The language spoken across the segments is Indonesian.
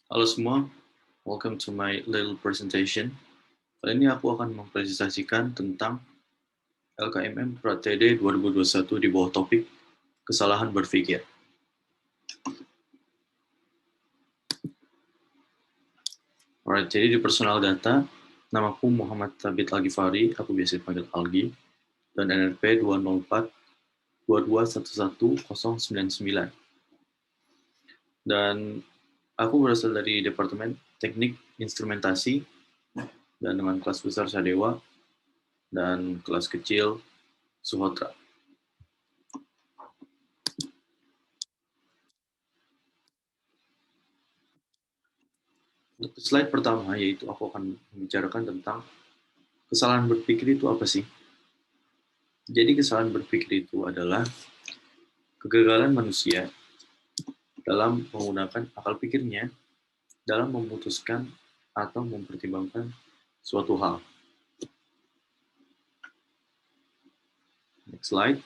Halo semua, welcome to my little presentation. Kali ini aku akan mempresentasikan tentang LKMM PRATD 2021 di bawah topik kesalahan berpikir. Alright, jadi di personal data, namaku Muhammad Tabit Al-Ghifari, aku biasa dipanggil Algi, dan NRP 204 2211099. Dan aku berasal dari Departemen Teknik Instrumentasi, dan dengan kelas besar Sadewa, dan kelas kecil Suhotra. Untuk slide pertama, yaitu aku akan membicarakan tentang kesalahan berpikir itu apa sih? Jadi kesalahan berpikir itu adalah kegagalan manusia dalam menggunakan akal pikirnya dalam memutuskan atau mempertimbangkan suatu hal. Next slide.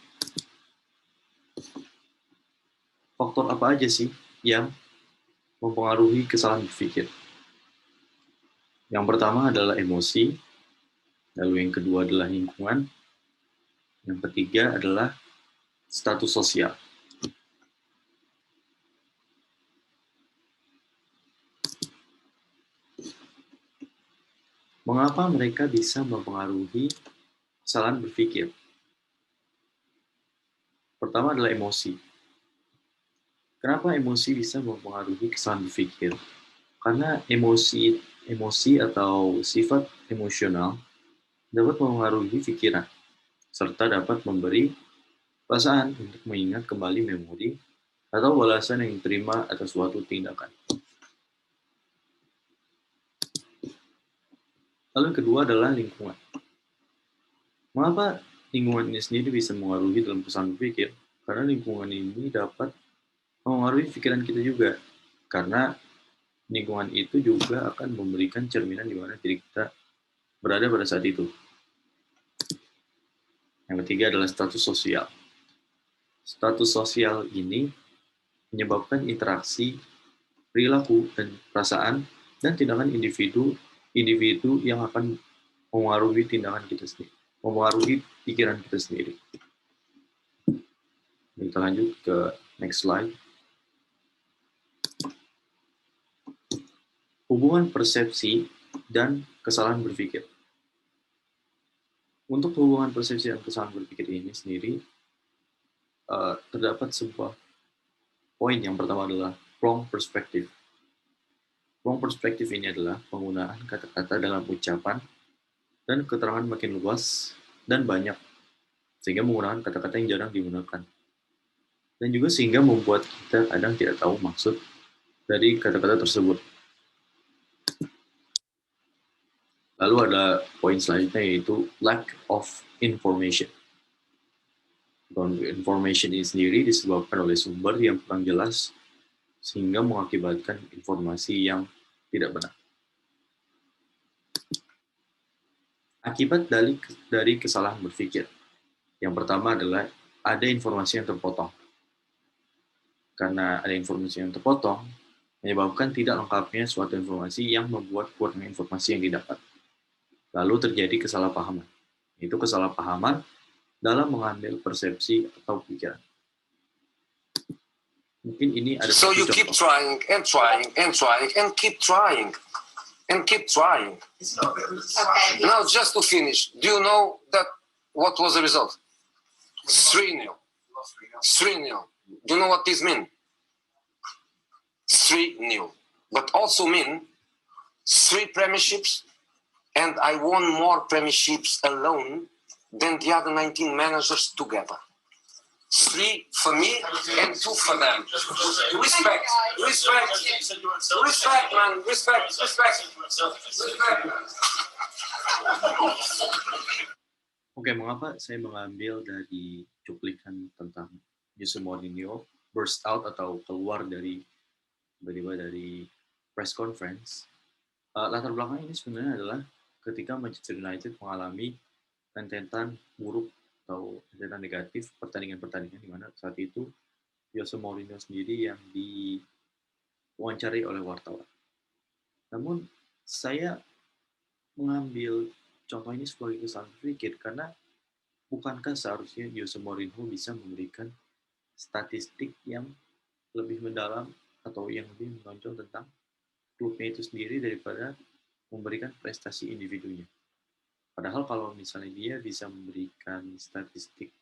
Faktor apa aja sih yang mempengaruhi kesalahan berpikir? Yang pertama adalah emosi, lalu yang kedua adalah lingkungan, yang ketiga adalah status sosial. Mengapa mereka bisa mempengaruhi kesalahan berpikir? Pertama adalah emosi. Kenapa emosi bisa mempengaruhi kesalahan berpikir? Karena emosi atau sifat emosional dapat mempengaruhi pikiran, serta dapat memberi perasaan untuk mengingat kembali memori atau balasan yang diterima atas suatu tindakan. Lalu yang kedua adalah lingkungan. Mengapa lingkungan ini sendiri bisa mengaruhi dalam kesalahan berpikir? Karena lingkungan ini dapat mempengaruhi pikiran kita juga. Karena lingkungan itu juga akan memberikan cerminan di mana diri kita berada pada saat itu. Yang ketiga adalah status sosial. Status sosial ini menyebabkan interaksi, perilaku, dan perasaan dan tindakan individu yang akan mempengaruhi tindakan kita sendiri, mempengaruhi pikiran kita sendiri. Kita lanjut ke next slide. Hubungan persepsi dan kesalahan berpikir. Untuk hubungan persepsi dan kesalahan berpikir ini sendiri, terdapat sebuah poin. Yang pertama adalah wrong perspective. Wrong perspective ini adalah penggunaan kata-kata dalam ucapan dan keterangan makin luas dan banyak, sehingga menggunakan kata-kata yang jarang digunakan. Dan juga sehingga membuat kita kadang tidak tahu maksud dari kata-kata tersebut. Lalu ada poin selanjutnya yaitu lack of information. Information ini sendiri disebabkan oleh sumber yang kurang jelas sehingga mengakibatkan informasi yang tidak benar. Akibat dari kesalahan berpikir. Yang pertama adalah ada informasi yang terpotong. Karena ada informasi yang terpotong, menyebabkan tidak lengkapnya suatu informasi yang membuat kurang informasi yang didapat. Lalu terjadi kesalahpahaman. Itu kesalahpahaman dalam mengambil persepsi atau pikiran. Mungkin ini ada So you contoh. keep trying and trying and trying and keep trying and keep trying. Okay. Now just to finish, do you know that what was the result? 3-0. 3-0. Do you know what this means? 3-0. But also mean 3 premierships, and I won more premierships alone than the other 19 managers together. 3 for me and 2 for them. Respect, man, respect. Oke, mengapa saya mengambil dari cuplikan tentang Jose Mourinho burst out atau keluar dari press conference? Latar belakang ini sebenarnya adalah ketika Manchester United mengalami rentetan buruk atau rentetan negatif pertandingan-pertandingan di mana saat itu Jose Mourinho sendiri yang diwawancari oleh wartawan. Namun, saya mengambil contoh ini sebagai kesalahan berpikir karena bukankah seharusnya Jose Mourinho bisa memberikan statistik yang lebih mendalam atau yang lebih menonjol tentang klubnya itu sendiri daripada memberikan prestasi individunya. Padahal kalau misalnya dia bisa memberikan statistik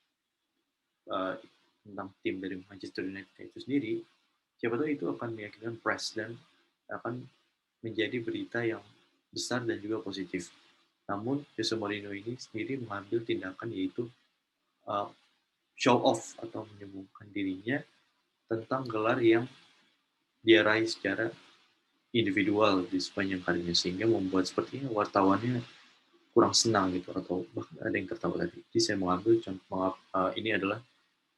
tentang tim dari Manchester United itu sendiri, siapa tahu itu akan meyakinkan press dan akan menjadi berita yang besar dan juga positif. Namun Jose Mourinho ini sendiri mengambil tindakan yaitu show off atau menyembuhkan dirinya tentang gelar yang dia raih secara individual di sepanjang karirnya, sehingga membuat sepertinya wartawannya kurang senang gitu atau bahkan ada yang tertawa tadi. Jadi saya mengambil contoh ini adalah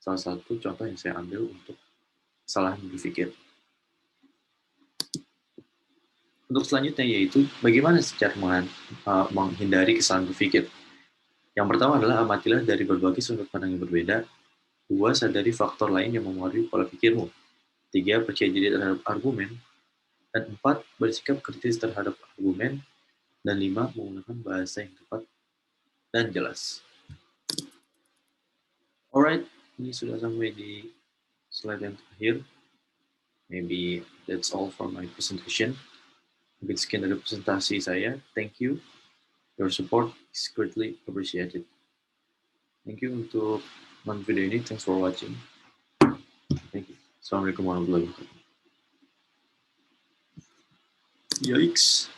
salah satu contoh yang saya ambil untuk kesalahan berpikir. Untuk selanjutnya yaitu bagaimana secara menghindari kesalahan berpikir. Yang pertama adalah amatilah dari berbagai sudut pandang yang berbeda. 2. Sadari faktor lain yang mempengaruhi pola pikirmu. 3. Percaya diri terhadap argumen. Dan 4. Bersikap kritis terhadap argumen. Dan 5. Menggunakan bahasa yang tepat dan jelas. Alright, ini sudah sampai di slide yang terakhir. Maybe that's all for my presentation. Mungkin sekian dari presentasi saya. Thank you. Your support is greatly appreciated. Thank you untuk nonton video ini. Thanks for watching. Thank you. Assalamualaikum warahmatullahi wabarakatuh. Yikes.